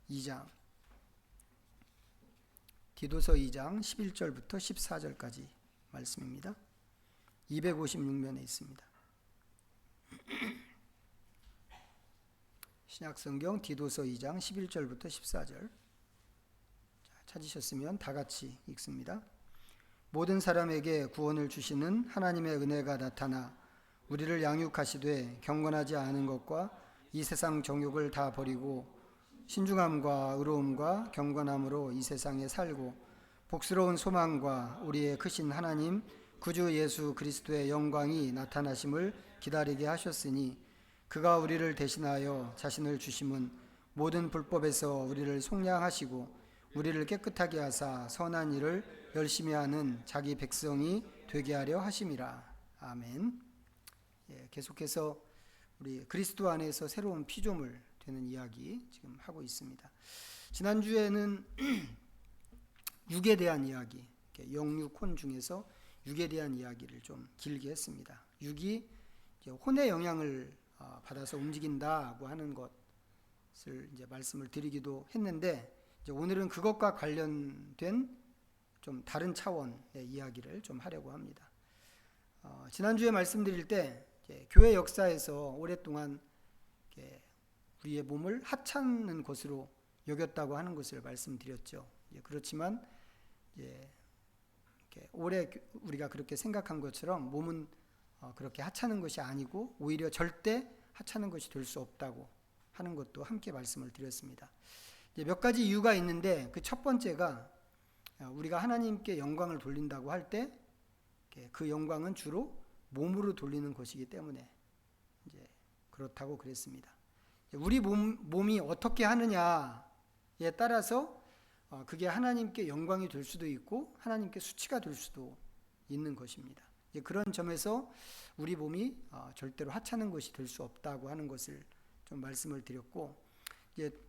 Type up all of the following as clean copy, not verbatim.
2장, 디도서 2장 11절부터 14절까지 말씀입니다. 256면에 있습니다. 신약성경 디도서 2장 11절부터 14절 찾으셨으면 다 같이 읽습니다. 모든 사람에게 구원을 주시는 하나님의 은혜가 나타나 우리를 양육하시되 경건하지 않은 것과 이 세상 정욕을 다 버리고 신중함과 의로움과 경건함으로 이 세상에 살고 복스러운 소망과 우리의 크신 하나님 구주 예수 그리스도의 영광이 나타나심을 기다리게 하셨으니 그가 우리를 대신하여 자신을 주심은 모든 불법에서 우리를 속량하시고 우리를 깨끗하게 하사 선한 일을 열심히 하는 자기 백성이 되게 하려 하심이라. 아멘. 계속해서 우리 그리스도 안에서 새로운 피조물 되는 이야기 지금 하고 있습니다. 지난주에는 육에 대한 이야기, 영육혼 중에서 육에 대한 이야기를 좀 길게 했습니다. 육이 혼의 영향을 받아서 움직인다고 하는 것을 이제 말씀을 드리기도 했는데, 이제 오늘은 그것과 관련된 좀 다른 차원의 이야기를 좀 하려고 합니다. 지난주에 말씀드릴 때 교회 역사에서 오랫동안 우리의 몸을 하찮은 것으로 여겼다고 하는 것을 말씀드렸죠. 그렇지만 오래 우리가 그렇게 생각한 것처럼 몸은 그렇게 하찮은 것이 아니고 오히려 절대 하찮은 것이 될 수 없다고 하는 것도 함께 말씀을 드렸습니다. 몇 가지 이유가 있는데 그 첫 번째가 우리가 하나님께 영광을 돌린다고 할 때 그 영광은 주로 몸으로 돌리는 것이기 때문에 이제 그렇다고 그랬습니다. 우리 몸이 어떻게 하느냐에 따라서 그게 하나님께 영광이 될 수도 있고 하나님께 수치가 될 수도 있는 것입니다. 그런 점에서 우리 몸이 절대로 하찮은 것이 될 수 없다고 하는 것을 좀 말씀을 드렸고,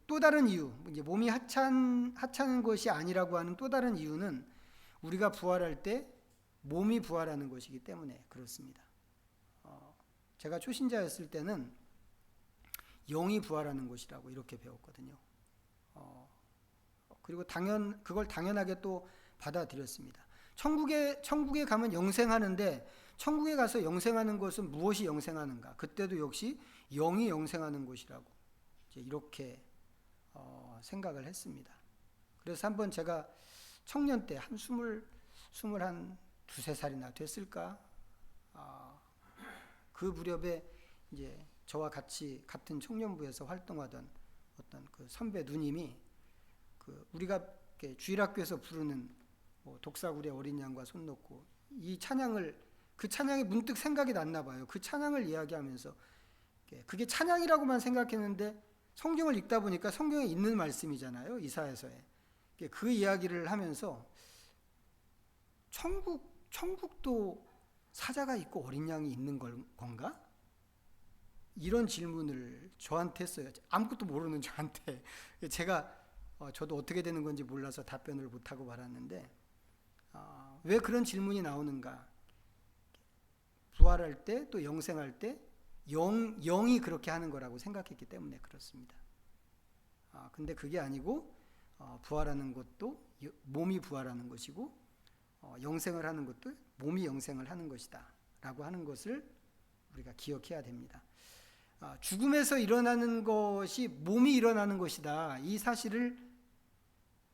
또 다른 이유, 몸이 하찮은 것이 아니라고 하는 또 다른 이유는 우리가 부활할 때 몸이 부활하는 것이기 때문에 그렇습니다. 제가 초신자였을 때는 영이 부활하는 것이라고 이렇게 배웠거든요. 그리고 그걸 당연하게 또 받아들였습니다. 천국에 가면 영생하는데 천국에 가서 영생하는 것은 무엇이 영생하는가? 그때도 역시 영이 영생하는 것이라고 이렇게 생각을 했습니다. 그래서 한번 제가 청년 때 한 22-23살이나 됐을까? 그 무렵에 이제 저와 같이 같은 청년부에서 활동하던 어떤 그 선배 누님이 우리가 주일학교에서 부르는 독사구리 어린 양과 손 놓고 이 그 찬양이 문득 생각이 났나 봐요. 그 찬양을 이야기하면서 그게 찬양이라고만 생각했는데 성경을 읽다 보니까 성경에 있는 말씀이잖아요. 이사야서에. 그 이야기를 하면서 천국도 사자가 있고 어린 양이 있는 건가? 이런 질문을 저한테 했어요. 아무것도 모르는 저한테. 저도 어떻게 되는 건지 몰라서 답변을 못하고 말았는데, 왜 그런 질문이 나오는가? 부활할 때 또 영생할 때 영이 그렇게 하는 거라고 생각했기 때문에 그렇습니다. 근데 그게 아니고 부활하는 것도 몸이 부활하는 것이고 영생을 하는 것도 몸이 영생을 하는 것이다 라고 하는 것을 우리가 기억해야 됩니다. 죽음에서 일어나는 것이 몸이 일어나는 것이다, 이 사실을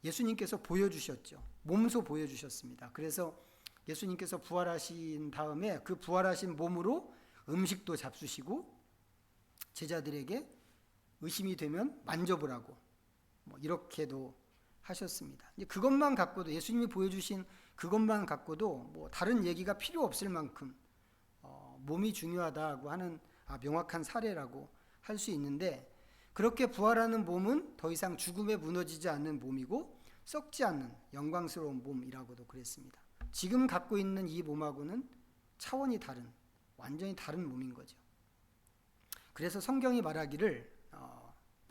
예수님께서 보여주셨죠. 몸소 보여주셨습니다. 그래서 예수님께서 부활하신 다음에 그 부활하신 몸으로 음식도 잡수시고 제자들에게 의심이 되면 만져보라고 이렇게도 하셨습니다. 그것만 갖고도, 예수님이 보여주신 그것만 갖고도 다른 얘기가 필요 없을 만큼 몸이 중요하다고 하는 명확한 사례라고 할 수 있는데, 그렇게 부활하는 몸은 더 이상 죽음에 무너지지 않는 몸이고 썩지 않는 영광스러운 몸이라고도 그랬습니다. 지금 갖고 있는 이 몸하고는 차원이 다른, 완전히 다른 몸인 거죠. 그래서 성경이 말하기를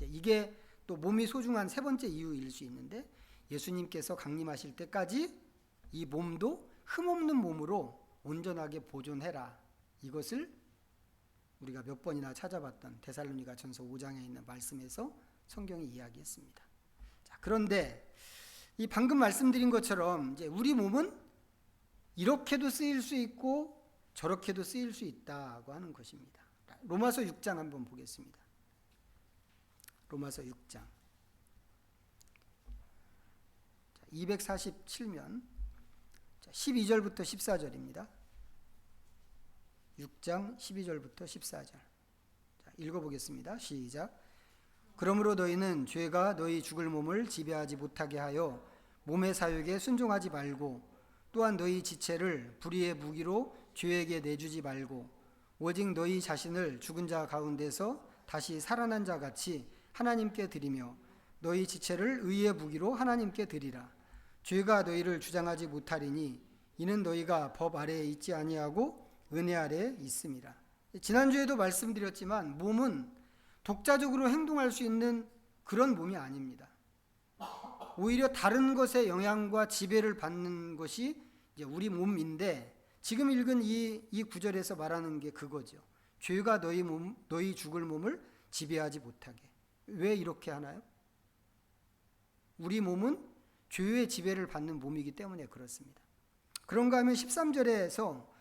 이게 또 몸이 소중한 세 번째 이유일 수 있는데, 예수님께서 강림하실 때까지 이 몸도 흠없는 몸으로 온전하게 보존해라, 이것을 우리가 몇 번이나 찾아봤던 데살로니가전서 5장에 있는 말씀에서 성경이 이야기했습니다. 그런데 이 방금 말씀드린 것처럼 이제 우리 몸은 이렇게도 쓰일 수 있고 저렇게도 쓰일 수 있다고 하는 것입니다. 로마서 6장 한번 보겠습니다. 로마서 6장 247면 12절부터 14절입니다. 6장 12절부터 14절. 읽어보겠습니다. 시작. 그러므로 너희는 죄가 너희 죽을 몸을 지배하지 못하게 하여 몸의 사욕에 순종하지 말고, 또한 너희 지체를 불의의 무기로 죄에게 내주지 말고, 오직 너희 자신을 죽은 자 가운데서 다시 살아난 자 같이 하나님께 드리며 너희 지체를 의의 무기로 하나님께 드리라. 죄가 너희를 주장하지 못하리니 이는 너희가 법 아래에 있지 아니하고 은혜 아래에 있음이라. 지난주에도 말씀드렸지만 몸은 독자적으로 행동할 수 있는 그런 몸이 아닙니다. 오히려 다른 것의 영향과 지배를 받는 것이 이제 우리 몸인데, 지금 읽은 이 구절에서 말하는 게 그거죠. 죄가 너희 죽을 몸을 지배하지 못하게. 왜 이렇게 하나요? 우리 몸은 죄의 지배를 받는 몸이기 때문에 그렇습니다. 그런가 하면 13절에서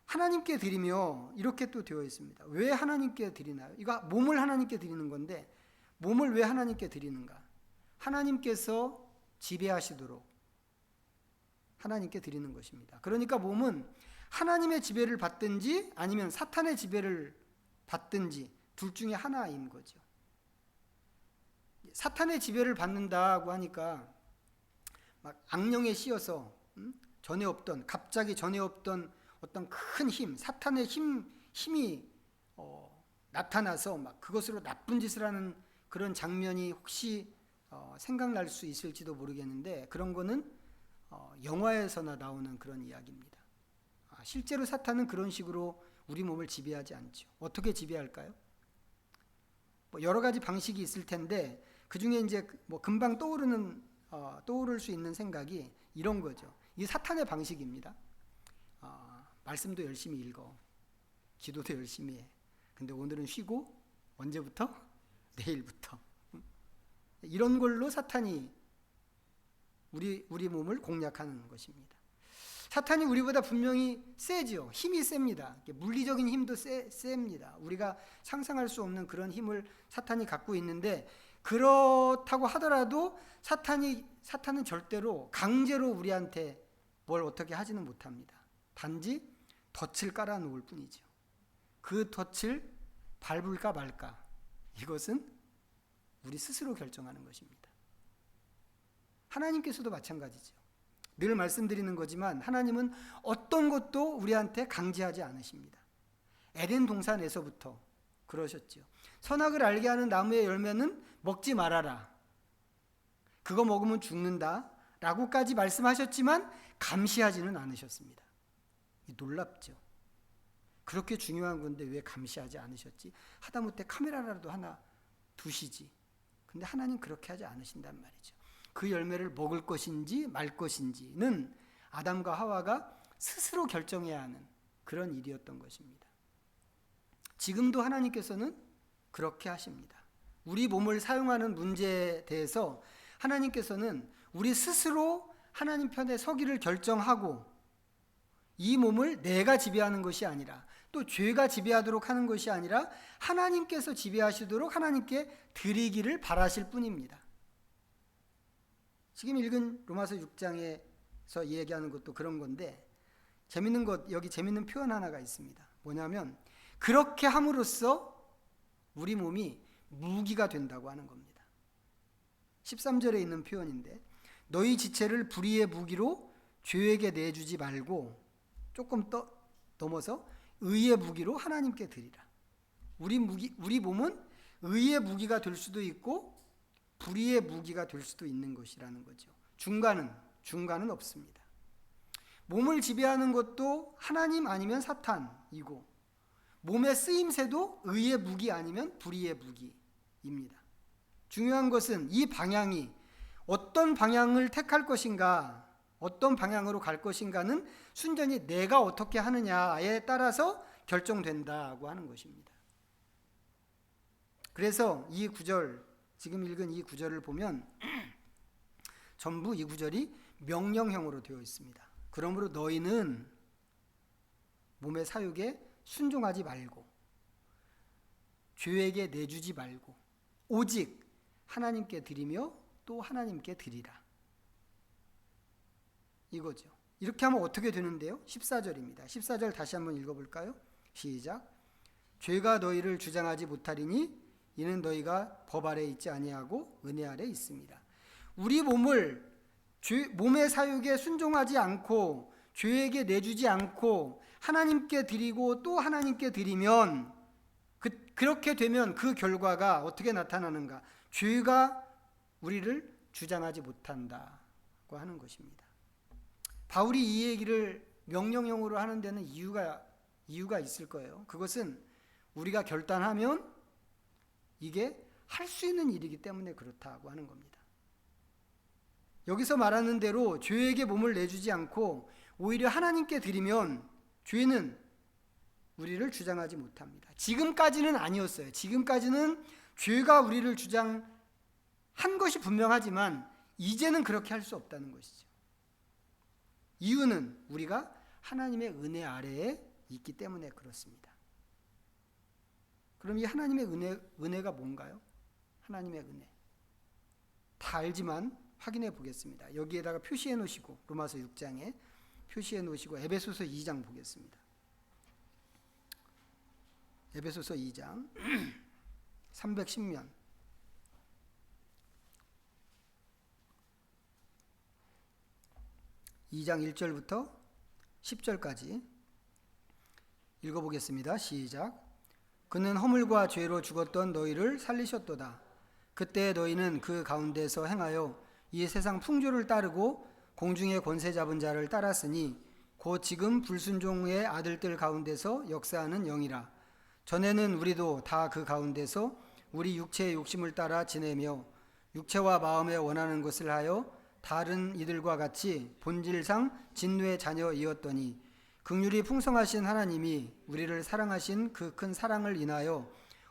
하나님께 드리며 이렇게 또 되어 있습니다. 왜 하나님께 드리나요? 이거 몸을 하나님께 드리는 건데, 몸을 왜 하나님께 드리는가? 하나님께서 지배하시도록 하나님께 드리는 것입니다. 그러니까 몸은 하나님의 지배를 받든지 아니면 사탄의 지배를 받든지 둘 중에 하나인 거죠. 사탄의 지배를 받는다고 하니까 막 악령에 씌어서 갑자기 전에 없던 어떤 큰 힘, 사탄의 힘이 나타나서 막 그것으로 나쁜 짓을 하는 그런 장면이 혹시 생각날 수 있을지도 모르겠는데, 그런 거는 영화에서나 나오는 그런 이야기입니다. 실제로 사탄은 그런 식으로 우리 몸을 지배하지 않죠. 어떻게 지배할까요? 여러 가지 방식이 있을 텐데 그 중에 이제 금방 떠오를 수 있는 생각이 이런 거죠. 이 사탄의 방식입니다. 말씀도 열심히 읽어, 기도도 열심히 해. 근데 오늘은 쉬고, 언제부터? 내일부터. 이런 걸로 사탄이 우리 몸을 공략하는 것입니다. 사탄이 우리보다 분명히 세죠. 힘이 셉니다. 물리적인 힘도 셉니다. 우리가 상상할 수 없는 그런 힘을 사탄이 갖고 있는데, 그렇다고 하더라도 사탄은 절대로 강제로 우리한테 뭘 어떻게 하지는 못합니다. 단지 덫을 깔아 놓을 뿐이죠. 그 덫을 밟을까 말까, 이것은 우리 스스로 결정하는 것입니다. 하나님께서도 마찬가지죠. 늘 말씀드리는 거지만 하나님은 어떤 것도 우리한테 강제하지 않으십니다. 에덴 동산에서부터 그러셨죠. 선악을 알게 하는 나무의 열매는 먹지 말아라, 그거 먹으면 죽는다 라고까지 말씀하셨지만 감시하지는 않으셨습니다. 놀랍죠. 그렇게 중요한 건데 왜 감시하지 않으셨지? 하다못해 카메라라도 하나 두시지. 근데 하나님 그렇게 하지 않으신단 말이죠. 그 열매를 먹을 것인지 말 것인지는 아담과 하와가 스스로 결정해야 하는 그런 일이었던 것입니다. 지금도 하나님께서는 그렇게 하십니다. 우리 몸을 사용하는 문제에 대해서 하나님께서는 우리 스스로 하나님 편에 서기를 결정하고, 이 몸을 내가 지배하는 것이 아니라, 또 죄가 지배하도록 하는 것이 아니라 하나님께서 지배하시도록 하나님께 드리기를 바라실 뿐입니다. 지금 읽은 로마서 6장에서 얘기하는 것도 그런 건데, 여기 재밌는 표현 하나가 있습니다. 뭐냐면 그렇게 함으로써 우리 몸이 무기가 된다고 하는 겁니다. 13절에 있는 표현인데, 너희 지체를 불의의 무기로 죄에게 내주지 말고, 조금 넘어서 의의 무기로 하나님께 드리라. 우리 몸은 의의 무기가 될 수도 있고 불의의 무기가 될 수도 있는 것이라는 거죠. 중간은 없습니다. 몸을 지배하는 것도 하나님 아니면 사탄이고, 몸의 쓰임새도 의의 무기 아니면 불의의 무기입니다. 중요한 것은 이 방향이 어떤 방향을 택할 것인가, 어떤 방향으로 갈 것인가는 순전히 내가 어떻게 하느냐에 따라서 결정된다고 하는 것입니다. 그래서 이 구절, 지금 읽은 이 구절을 보면 전부 이 구절이 명령형으로 되어 있습니다. 그러므로 너희는 몸의 사육에 순종하지 말고 죄에게 내주지 말고 오직 하나님께 드리며 또 하나님께 드리라. 이거죠. 이렇게 하면 어떻게 되는데요? 14절입니다. 14절 다시 한번 읽어볼까요? 시작. 죄가 너희를 주장하지 못하리니 이는 너희가 법 아래 있지 아니하고 은혜 아래 있습니다. 우리 몸을 몸의 사육에 순종하지 않고 죄에게 내주지 않고 하나님께 드리고 또 하나님께 드리면 그렇게 되면 그 결과가 어떻게 나타나는가? 죄가 우리를 주장하지 못한다고 하는 것입니다. 바울이 이 얘기를 명령형으로 하는 데는 이유가 있을 거예요. 그것은 우리가 결단하면 이게 할 수 있는 일이기 때문에 그렇다고 하는 겁니다. 여기서 말하는 대로 죄에게 몸을 내주지 않고 오히려 하나님께 드리면 죄는 우리를 주장하지 못합니다. 지금까지는 아니었어요. 지금까지는 죄가 우리를 주장한 것이 분명하지만 이제는 그렇게 할 수 없다는 것이죠. 이유는 우리가 하나님의 은혜 아래에 있기 때문에 그렇습니다. 그럼 이 하나님의 은혜가 뭔가요? 하나님의 은혜. 다 알지만 확인해 보겠습니다. 여기에다가 표시해 놓으시고 로마서 6장에 표시해 놓으시고 에베소서 2장 보겠습니다. 에베소서 2장 310면 2장 1절부터 10절까지 읽어보겠습니다. 시작. 그는 허물과 죄로 죽었던 너희를 살리셨도다. 그때 너희는 그 가운데서 행하여 이 세상 풍조를 따르고 공중의 권세 잡은 자를 따랐으니 곧 지금 불순종의 아들들 가운데서 역사하는 영이라. 전에는 우리도 다 그 가운데서 우리 육체의 욕심을 따라 지내며 육체와 마음에 원하는 것을 하여 다른 이들과 같이 본질상 진노의 자녀이었더니 긍휼이 풍성하신 하나님이 우리를 사랑하신 그 큰 사랑을 인하여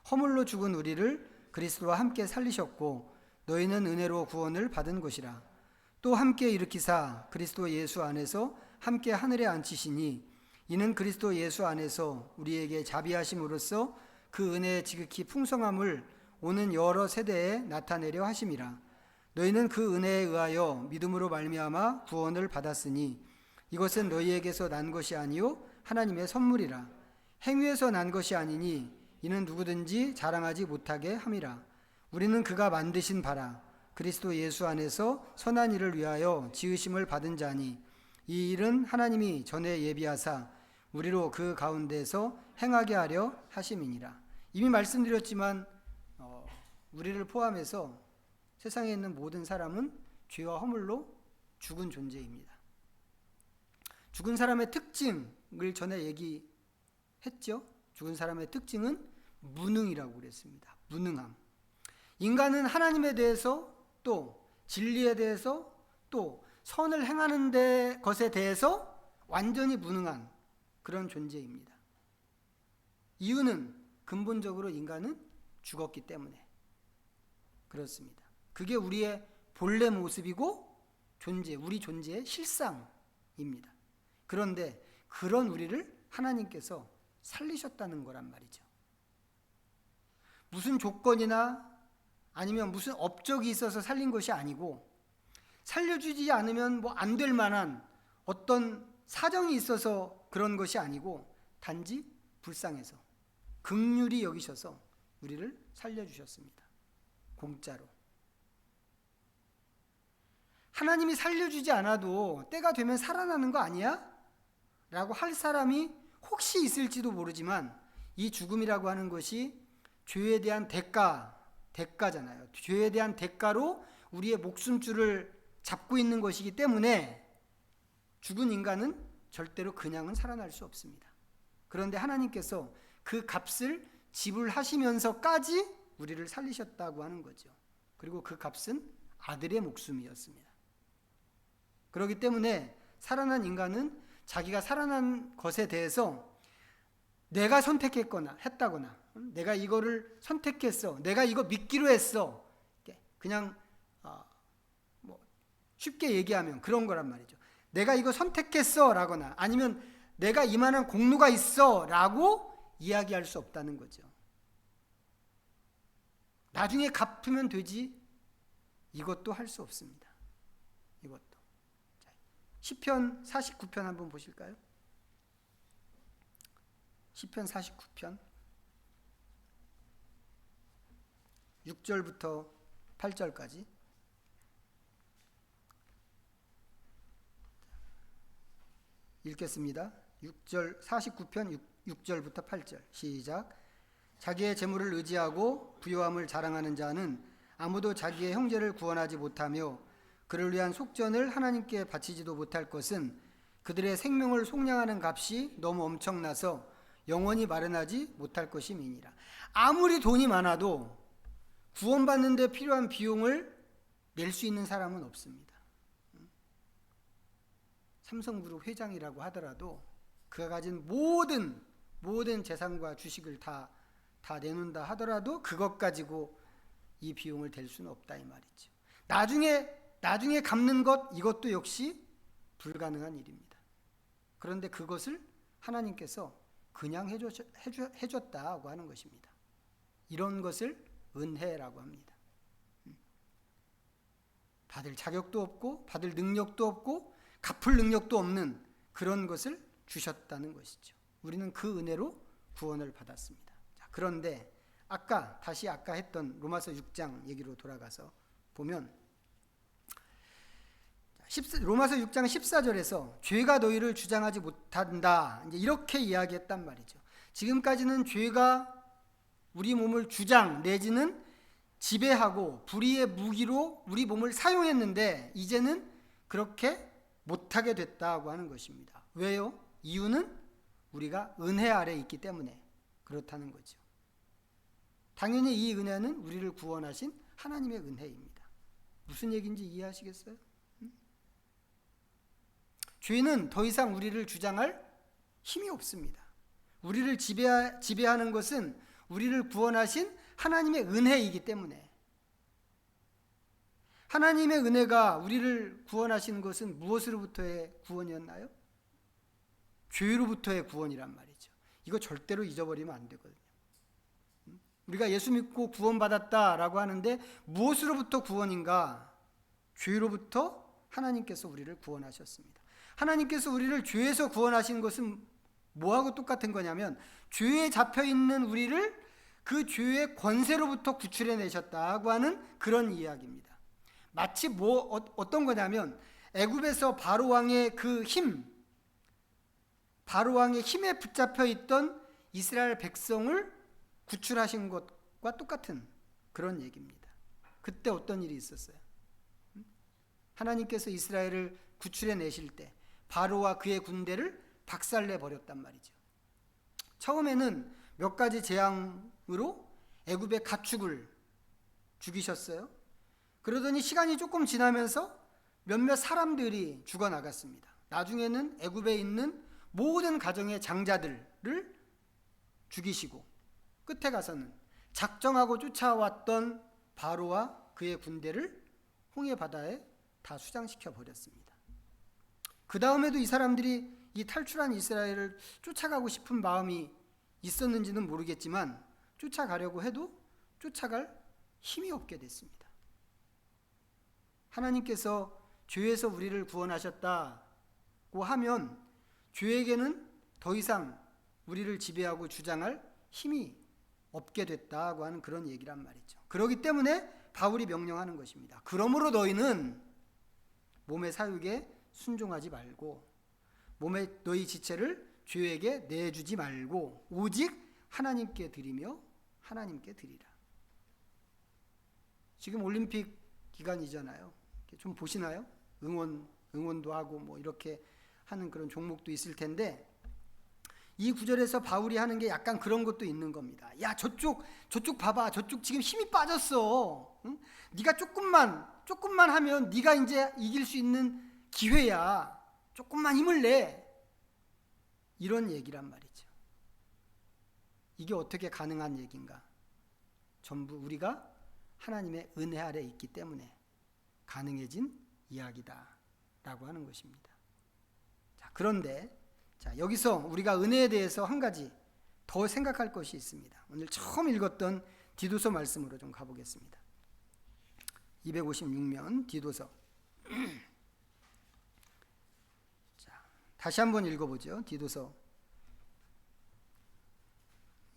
허물로 죽은 우리를 그리스도와 함께 살리셨고 너희는 은혜로 구원을 받은 것이라. 또 함께 일으키사 그리스도 예수 안에서 함께 하늘에 앉히시니 이는 그리스도 예수 안에서 우리에게 자비하심으로써 그 은혜의 지극히 풍성함을 오는 여러 세대에 나타내려 하심이라. 너희는 그 은혜에 의하여 믿음으로 말미암아 구원을 받았으니 이것은 너희에게서 난 것이 아니요 하나님의 선물이라. 행위에서 난 것이 아니니 이는 누구든지 자랑하지 못하게 함이라. 우리는 그가 만드신 바라 그리스도 예수 안에서 선한 일을 위하여 지으심을 받은 자니 이 일은 하나님이 전에 예비하사 우리로 그 가운데서 행하게 하려 하심이니라. 이미 말씀드렸지만 우리를 포함해서 세상에 있는 모든 사람은 죄와 허물로 죽은 존재입니다. 죽은 사람의 특징을 전에 얘기했죠. 죽은 사람의 특징은 무능이라고 그랬습니다. 무능함. 인간은 하나님에 대해서 또 진리에 대해서 또 선을 행하는 것에 대해서 완전히 무능한 그런 존재입니다. 이유는 근본적으로 인간은 죽었기 때문에 그렇습니다. 그게 우리의 본래 모습이고 우리 존재의 실상입니다. 그런데 그런 우리를 하나님께서 살리셨다는 거란 말이죠. 무슨 조건이나 아니면 무슨 업적이 있어서 살린 것이 아니고 살려주지 않으면 안 될 만한 어떤 사정이 있어서 그런 것이 아니고 단지 불쌍해서 긍휼히 여기셔서 우리를 살려주셨습니다. 공짜로. 하나님이 살려주지 않아도 때가 되면 살아나는 거 아니야? 라고 할 사람이 혹시 있을지도 모르지만 이 죽음이라고 하는 것이 죄에 대한 대가잖아요. 죄에 대한 대가로 우리의 목숨줄을 잡고 있는 것이기 때문에 죽은 인간은 절대로 그냥은 살아날 수 없습니다. 그런데 하나님께서 그 값을 지불하시면서까지 우리를 살리셨다고 하는 거죠. 그리고 그 값은 아들의 목숨이었습니다. 그렇기 때문에 살아난 인간은 자기가 살아난 것에 대해서 내가 했다거나 내가 이거를 선택했어, 내가 이거 믿기로 했어, 그냥 쉽게 얘기하면 그런 거란 말이죠. 내가 이거 선택했어 라거나 아니면 내가 이만한 공로가 있어 라고 이야기할 수 없다는 거죠. 나중에 갚으면 되지 이것도 할 수 없습니다. 이것도. 자, 시편 49편 한번 보실까요? 시편 49편 6절부터 8절까지 읽겠습니다. 6절 49편 6절부터 8절 시작. 자기의 재물을 의지하고 부요함을 자랑하는 자는 아무도 자기의 형제를 구원하지 못하며 그를 위한 속전을 하나님께 바치지도 못할 것은 그들의 생명을 속량하는 값이 너무 엄청나서 영원히 마련하지 못할 것임이니라. 아무리 돈이 많아도 구원받는 데 필요한 비용을 낼 수 있는 사람은 없습니다. 삼성그룹 회장이라고 하더라도 그가 가진 모든 재산과 주식을 다 내놓는다 하더라도 그것 가지고 이 비용을 댈 수는 없다 이 말이죠. 나중에 갚는 것 이것도 역시 불가능한 일입니다. 그런데 그것을 하나님께서 그냥 해줬다고 하는 것입니다. 이런 것을 은혜라고 합니다. 받을 자격도 없고 받을 능력도 없고 갚을 능력도 없는 그런 것을 주셨다는 것이죠. 우리는 그 은혜로 구원을 받았습니다. 자, 그런데 아까 했던 로마서 6장 얘기로 돌아가서 보면 로마서 6장 14절에서 죄가 너희를 주장하지 못한다 이제 이렇게 이야기했단 말이죠. 지금까지는 죄가 우리 몸을 주장 내지는 지배하고 불의의 무기로 우리 몸을 사용했는데 이제는 그렇게 못하게 됐다고 하는 것입니다. 왜요? 이유는 우리가 은혜 아래 있기 때문에 그렇다는 거죠. 당연히 이 은혜는 우리를 구원하신 하나님의 은혜입니다. 무슨 얘기인지 이해하시겠어요? 죄는 더 이상 우리를 주장할 힘이 없습니다. 우리를 지배하는 것은 우리를 구원하신 하나님의 은혜이기 때문에 하나님의 은혜가 우리를 구원하신 것은 무엇으로부터의 구원이었나요? 죄로부터의 구원이란 말이죠. 이거 절대로 잊어버리면 안 되거든요. 우리가 예수 믿고 구원받았다라고 하는데 무엇으로부터 구원인가? 죄로부터 하나님께서 우리를 구원하셨습니다. 하나님께서 우리를 죄에서 구원하신 것은 뭐하고 똑같은 거냐면 죄에 잡혀있는 우리를 그 죄의 권세로부터 구출해내셨다고 하는 그런 이야기입니다. 마치 어떤 거냐면 애굽에서 바로왕의 바로왕의 힘에 붙잡혀 있던 이스라엘 백성을 구출하신 것과 똑같은 그런 얘기입니다. 그때 어떤 일이 있었어요? 하나님께서 이스라엘을 구출해내실 때 바로와 그의 군대를 박살내 버렸단 말이죠. 처음에는 몇 가지 재앙으로 애굽의 가축을 죽이셨어요. 그러더니 시간이 조금 지나면서 몇몇 사람들이 죽어나갔습니다. 나중에는 애굽에 있는 모든 가정의 장자들을 죽이시고 끝에 가서는 작정하고 쫓아왔던 바로와 그의 군대를 홍해 바다에 다 수장시켜 버렸습니다. 그 다음에도 이 사람들이 이 탈출한 이스라엘을 쫓아가고 싶은 마음이 있었는지는 모르겠지만 쫓아가려고 해도 쫓아갈 힘이 없게 됐습니다. 하나님께서 죄에서 우리를 구원하셨다고 하면 죄에게는 더 이상 우리를 지배하고 주장할 힘이 없게 됐다고 하는 그런 얘기란 말이죠. 그렇기 때문에 바울이 명령하는 것입니다. 그러므로 너희는 몸의 사육에 순종하지 말고 몸의 너희 지체를 죄에게 내주지 말고 오직 하나님께 드리며 하나님께 드리라. 지금 올림픽 기간이잖아요. 좀 보시나요? 응원도 하고 뭐 이렇게 하는 그런 종목도 있을 텐데 이 구절에서 바울이 하는 게 약간 그런 것도 있는 겁니다. 야 저쪽 봐봐. 저쪽 지금 힘이 빠졌어. 응? 네가 조금만 하면 네가 이제 이길 수 있는 기회야. 조금만 힘을 내. 이런 얘기란 말이죠. 이게 어떻게 가능한 얘기인가? 전부 우리가 하나님의 은혜 아래 있기 때문에 가능해진 이야기다라고 하는 것입니다. 자, 그런데 여기서 우리가 은혜에 대해서 한 가지 더 생각할 것이 있습니다. 오늘 처음 읽었던 디도서 말씀으로 좀 가보겠습니다. 256면 디도서. 자, 다시 한번 읽어보죠. 디도서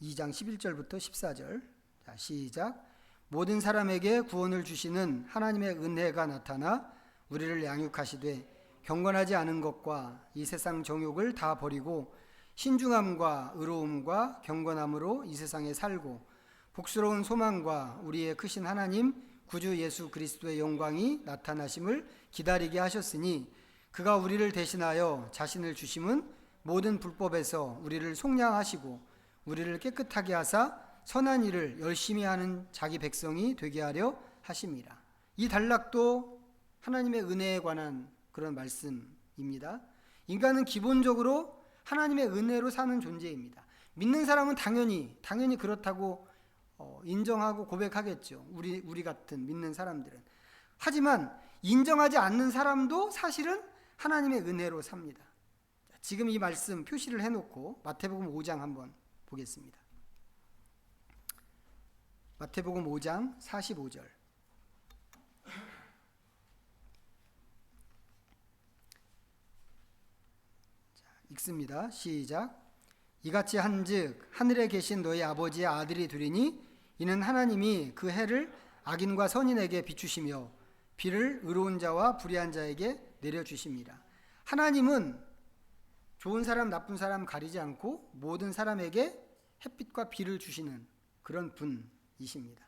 2장 11절부터 14절. 자, 시작. 모든 사람에게 구원을 주시는 하나님의 은혜가 나타나 우리를 양육하시되 경건하지 않은 것과 이 세상 정욕을 다 버리고 신중함과 의로움과 경건함으로 이 세상에 살고 복스러운 소망과 우리의 크신 하나님 구주 예수 그리스도의 영광이 나타나심을 기다리게 하셨으니 그가 우리를 대신하여 자신을 주심은 모든 불법에서 우리를 속량하시고 우리를 깨끗하게 하사 선한 일을 열심히 하는 자기 백성이 되게 하려 하심이라. 이 단락도 하나님의 은혜에 관한 그런 말씀입니다. 인간은 기본적으로 하나님의 은혜로 사는 존재입니다. 믿는 사람은 당연히 그렇다고 인정하고 고백하겠죠. 우리 같은 믿는 사람들은. 하지만 인정하지 않는 사람도 사실은 하나님의 은혜로 삽니다. 지금 이 말씀 표시를 해놓고 마태복음 5장 한번 보겠습니다. 마태복음 5장 45절. 읽습니다. 시작. 이같이 한즉 하늘에 계신 너희 아버지의 아들이 되리니 이는 하나님이 그 해를 악인과 선인에게 비추시며 비를 의로운 자와 불의한 자에게 내려주십니다. 하나님은 좋은 사람 나쁜 사람 가리지 않고 모든 사람에게 햇빛과 비를 주시는 그런 분이십니다.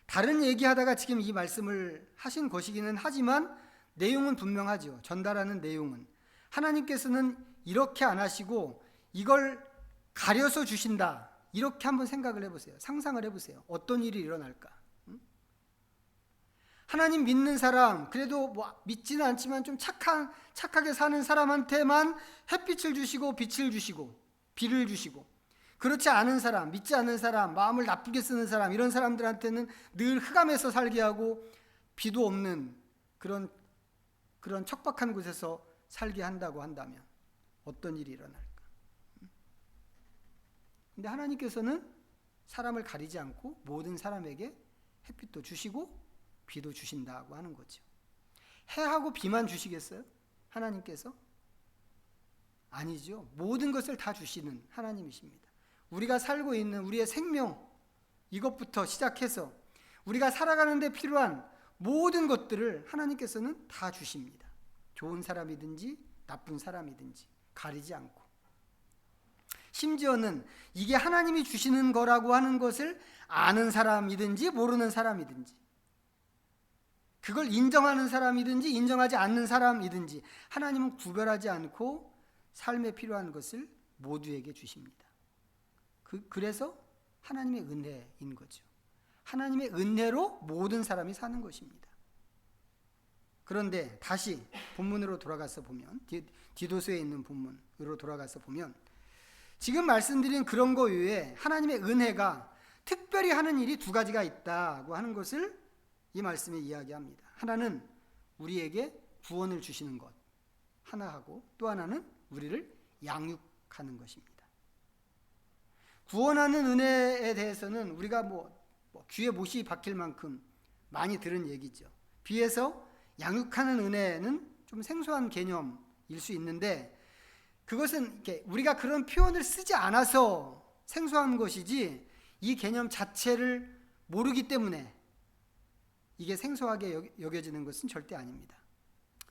다른 얘기하다가 지금 이 말씀을 하신 것이기는 하지만 내용은 분명하죠. 전달하는 내용은 하나님께서는 이렇게 안 하시고 이걸 가려서 주신다. 이렇게 한번 생각을 해보세요. 상상을 해보세요. 어떤 일이 일어날까? 하나님 믿는 사람, 그래도 믿지는 않지만 좀 착하게 사는 사람한테만 햇빛을 주시고 빛을 주시고 비를 주시고, 그렇지 않은 사람, 믿지 않는 사람, 마음을 나쁘게 쓰는 사람, 이런 사람들한테는 늘 흑암에서 살게 하고 비도 없는 그런 척박한 곳에서 살게 한다고 한다면 어떤 일이 일어날까? 근데 하나님께서는 사람을 가리지 않고 모든 사람에게 햇빛도 주시고 비도 주신다고 하는 거죠. 해하고 비만 주시겠어요? 하나님께서? 아니죠. 모든 것을 다 주시는 하나님이십니다. 우리가 살고 있는 우리의 생명, 이것부터 시작해서 우리가 살아가는 데 필요한 모든 것들을 하나님께서는 다 주십니다. 좋은 사람이든지 나쁜 사람이든지 가리지 않고. 심지어는 이게 하나님이 주시는 거라고 하는 것을 아는 사람이든지 모르는 사람이든지, 그걸 인정하는 사람이든지 인정하지 않는 사람이든지 하나님은 구별하지 않고 삶에 필요한 것을 모두에게 주십니다. 그래서 하나님의 은혜인 거죠. 하나님의 은혜로 모든 사람이 사는 것입니다. 그런데 다시 본문으로 돌아가서 보면, 디도서에 있는 본문으로 돌아가서 보면 지금 말씀드린 그런 거 외에 하나님의 은혜가 특별히 하는 일이 두 가지가 있다고 하는 것을 이 말씀에 이야기합니다. 하나는 우리에게 구원을 주시는 것 하나 하고, 또 하나는 우리를 양육하는 것입니다. 구원하는 은혜에 대해서는 우리가 귀에 못이 박힐 만큼 많이 들은 얘기죠. 비해서 양육하는 은혜는 좀 생소한 개념일 수 있는데, 그것은 이렇게 우리가 그런 표현을 쓰지 않아서 생소한 것이지 이 개념 자체를 모르기 때문에 이게 생소하게 여겨지는 것은 절대 아닙니다.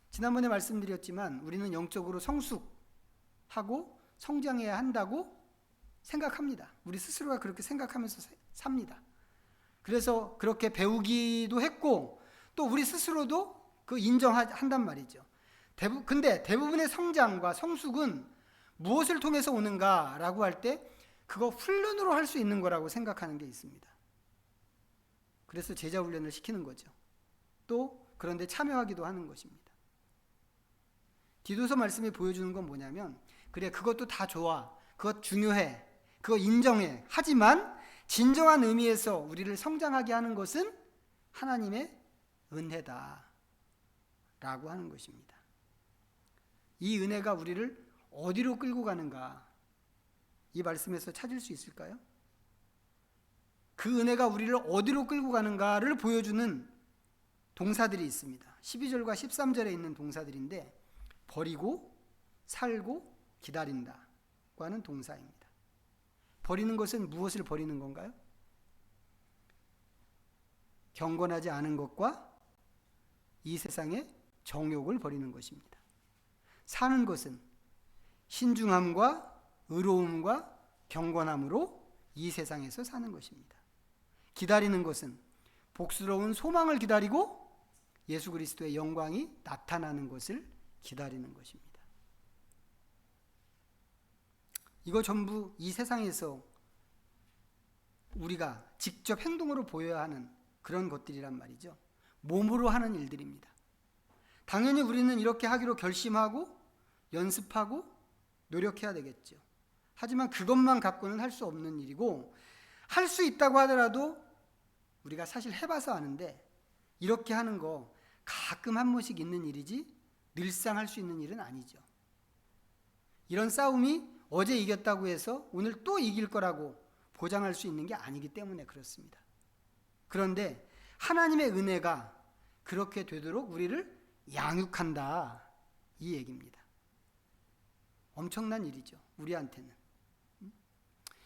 지난번에 말씀드렸지만 우리는 영적으로 성숙하고 성장해야 한다고 생각합니다. 우리 스스로가 그렇게 생각하면서 삽니다. 그래서 그렇게 배우기도 했고 또 우리 스스로도 그 인정한단 말이죠. 근데 대부분의 성장과 성숙은 무엇을 통해서 오는가라고 할 때 그거 훈련으로 할 수 있는 거라고 생각하는 게 있습니다. 그래서 제자 훈련을 시키는 거죠. 또 그런데 참여하기도 하는 것입니다. 디도서 말씀이 보여주는 건 뭐냐면, 그래 그것도 다 좋아, 그것 중요해, 그거 인정해, 하지만 진정한 의미에서 우리를 성장하게 하는 것은 하나님의 은혜다 라고 하는 것입니다. 이 은혜가 우리를 어디로 끌고 가는가, 이 말씀에서 찾을 수 있을까요? 그 은혜가 우리를 어디로 끌고 가는가를 보여주는 동사들이 있습니다. 12절과 13절에 있는 동사들인데, 버리고, 살고, 기다린다고 하는 동사입니다. 버리는 것은 무엇을 버리는 건가요? 경건하지 않은 것과 이 세상의 정욕을 버리는 것입니다. 사는 것은 신중함과 의로움과 경건함으로 이 세상에서 사는 것입니다. 기다리는 것은 복스러운 소망을 기다리고 예수 그리스도의 영광이 나타나는 것을 기다리는 것입니다. 이거 전부 이 세상에서 우리가 직접 행동으로 보여야 하는 그런 것들이란 말이죠. 몸으로 하는 일들입니다. 당연히 우리는 이렇게 하기로 결심하고 연습하고 노력해야 되겠죠. 하지만 그것만 갖고는 할 수 없는 일이고, 할 수 있다고 하더라도 우리가 사실 해봐서 아는데, 이렇게 하는 거 가끔 한 번씩 있는 일이지 늘상 할 수 있는 일은 아니죠. 이런 싸움이 어제 이겼다고 해서 오늘 또 이길 거라고 보장할 수 있는 게 아니기 때문에 그렇습니다. 그런데 하나님의 은혜가 그렇게 되도록 우리를 양육한다, 이 얘기입니다. 엄청난 일이죠, 우리한테는.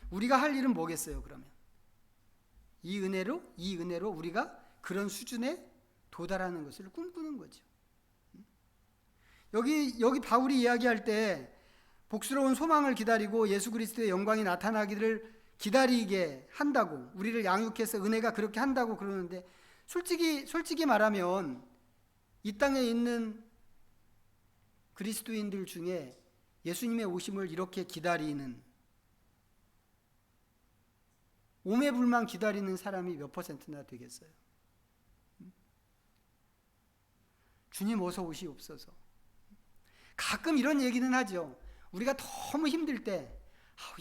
우리가 할 일은 뭐겠어요, 그러면? 이 은혜로 우리가 그런 수준에 도달하는 것을 꿈꾸는 거죠. 여기 바울이 이야기할 때 복스러운 소망을 기다리고 예수 그리스도의 영광이 나타나기를 기다리게 한다고, 우리를 양육해서 은혜가 그렇게 한다고 그러는데, 솔직히 말하면 이 땅에 있는 그리스도인들 중에 예수님의 오심을 이렇게 기다리는, 오매불망 기다리는 사람이 몇 퍼센트나 되겠어요? 주님 어서 오시옵소서. 가끔 이런 얘기는 하죠. 우리가 너무 힘들 때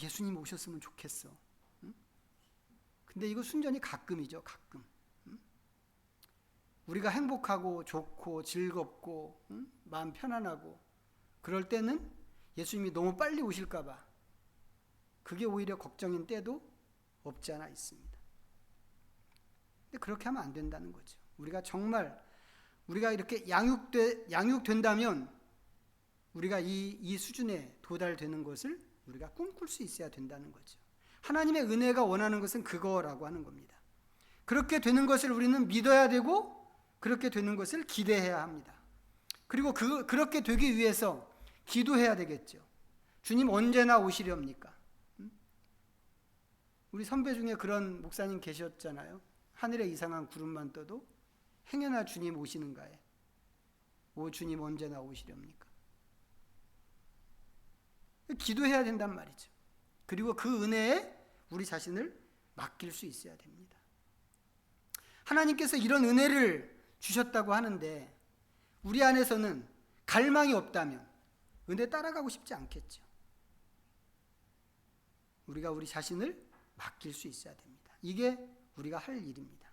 예수님 오셨으면 좋겠어. 근데 이거 순전히 가끔이죠, 가끔. 우리가 행복하고 좋고 즐겁고 마음 편안하고 그럴 때는 예수님이 너무 빨리 오실까 봐 그게 오히려 걱정인 때도 없지 않아 있습니다. 근데 그렇게 하면 안 된다는 거죠. 우리가 이렇게 양육된다면 우리가 이 수준에 도달되는 것을 우리가 꿈꿀 수 있어야 된다는 거죠. 하나님의 은혜가 원하는 것은 그거라고 하는 겁니다. 그렇게 되는 것을 우리는 믿어야 되고, 그렇게 되는 것을 기대해야 합니다. 그리고 그렇게 되기 위해서 기도해야 되겠죠. 주님 언제나 오시렵니까? 우리 선배 중에 그런 목사님 계셨잖아요. 하늘에 이상한 구름만 떠도 행여나 주님 오시는가에, 오 주님 언제나 오시렵니까? 기도해야 된단 말이죠. 그리고 그 은혜에 우리 자신을 맡길 수 있어야 됩니다. 하나님께서 이런 은혜를 주셨다고 하는데 우리 안에서는 갈망이 없다면 은혜 따라가고 싶지 않겠죠. 우리가 우리 자신을 맡길 수 있어야 됩니다. 이게 우리가 할 일입니다.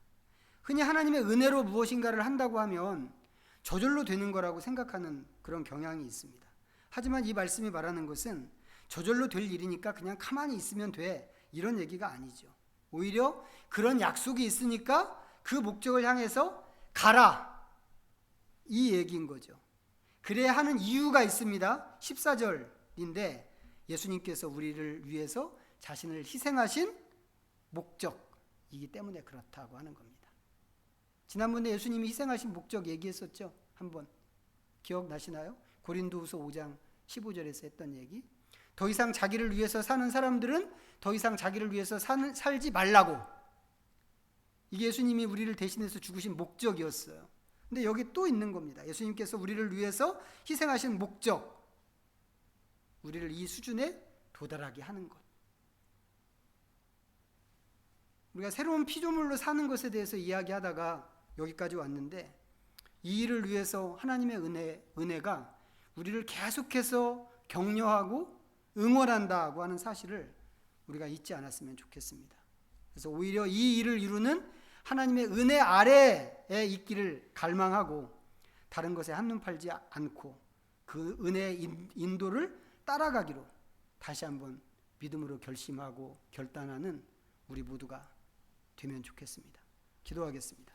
흔히 하나님의 은혜로 무엇인가를 한다고 하면 저절로 되는 거라고 생각하는 그런 경향이 있습니다. 하지만 이 말씀이 말하는 것은 저절로 될 일이니까 그냥 가만히 있으면 돼, 이런 얘기가 아니죠. 오히려 그런 약속이 있으니까 그 목적을 향해서 가라, 이 얘기인 거죠. 그래야 하는 이유가 있습니다. 14절인데 예수님께서 우리를 위해서 자신을 희생하신 목적이기 때문에 그렇다고 하는 겁니다. 지난번에 예수님이 희생하신 목적 얘기했었죠. 한번 기억나시나요? 고린도후서 5장 15절에서 했던 얘기. 더 이상 자기를 위해서 사는 사람들은 더 이상 자기를 위해서 살지 말라고. 이게 예수님이 우리를 대신해서 죽으신 목적이었어요. 근데 여기 또 있는 겁니다. 예수님께서 우리를 위해서 희생하신 목적, 우리를 이 수준에 도달하게 하는 것. 우리가 새로운 피조물로 사는 것에 대해서 이야기하다가 여기까지 왔는데, 이 일을 위해서 하나님의 은혜가 우리를 계속해서 격려하고 응원한다고 하는 사실을 우리가 잊지 않았으면 좋겠습니다. 그래서 오히려 이 일을 이루는 하나님의 은혜 아래에 있기를 갈망하고, 다른 것에 한눈 팔지 않고 그 은혜의 인도를 따라가기로 다시 한번 믿음으로 결심하고 결단하는 우리 모두가 되면 좋겠습니다. 기도하겠습니다.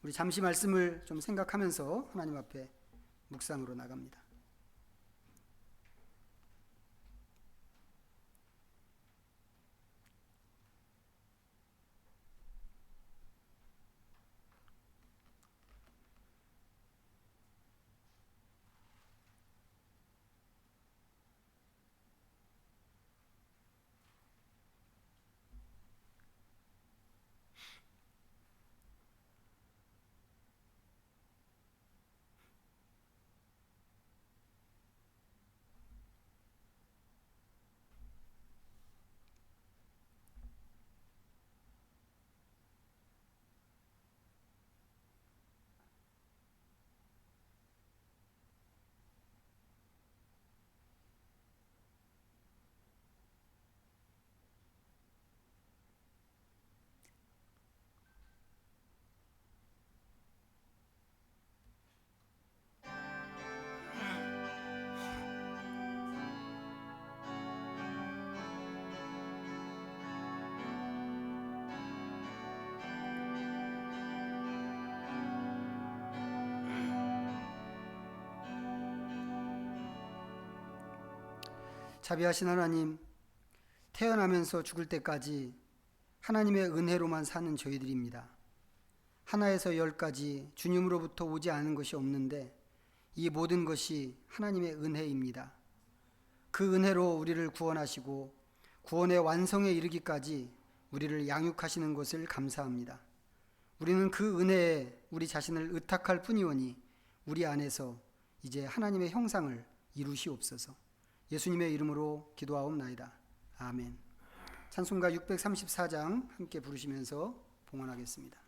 우리 잠시 말씀을 좀 생각하면서 하나님 앞에 묵상으로 나갑니다. 자비하신 하나님, 태어나면서 죽을 때까지 하나님의 은혜로만 사는 저희들입니다. 하나에서 열까지 주님으로부터 오지 않은 것이 없는데 이 모든 것이 하나님의 은혜입니다. 그 은혜로 우리를 구원하시고 구원의 완성에 이르기까지 우리를 양육하시는 것을 감사합니다. 우리는 그 은혜에 우리 자신을 의탁할 뿐이오니 우리 안에서 이제 하나님의 형상을 이루시옵소서. 예수님의 이름으로 기도하옵나이다. 아멘. 찬송가 634장 함께 부르시면서 봉헌하겠습니다.